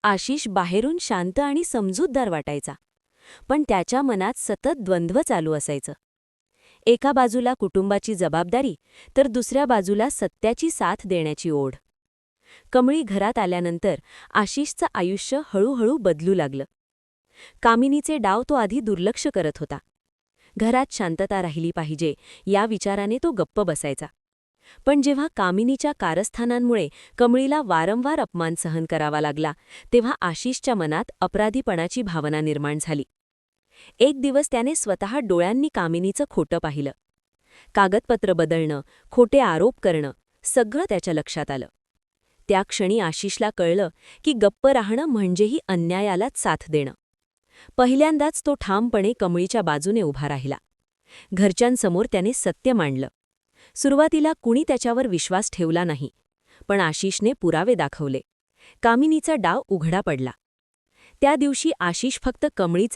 आशिष बाहेरून शांत आणि समजूतदार वाटायचा, पण त्याच्या मनात सतत द्वंद्व चालू असायचं. एका बाजूला कुटुंबाची जबाबदारी, तर दुसऱ्या बाजूला सत्याची साथ देण्याची ओढ. कमळी घरात आल्यानंतर आशिषचं आयुष्य हळूहळू बदलू लागलं. कामिनीचे डाव तो आधी दुर्लक्ष करत होता. घरात शांतता राहिली पाहिजे या विचाराने तो गप्प बसायचा. पण जेव्हा कामिनीच्या कारस्थानांमुळे कमळीला वारंवार अपमान सहन करावा लागला, तेव्हा आशिषच्या मनात अपराधीपणाची भावना निर्माण झाली. एक दिवस त्याने स्वतः डोळ्यांनी कामिनीचं खोटं पाहिलं. कागदपत्र बदलणं, खोटे आरोप करणं, सगळं त्याच्या लक्षात आलं. त्या क्षणी आशिषला कळलं की गप्प राहणं म्हणजेही अन्यायालाच साथ देणं. पहिल्यांदाच तो ठामपणे कमळीच्या बाजूने उभा राहिला. घरच्यांसमोर त्याने सत्य मांडलं. सुरुवातीला कुणी त्याच्यावर विश्वास ठेवला नाही, पण आशिषने पुरावे दाखवले. कामिनीचा डाव उघडा पडला. त्या दिवशी आशिष फक्त कमळीचा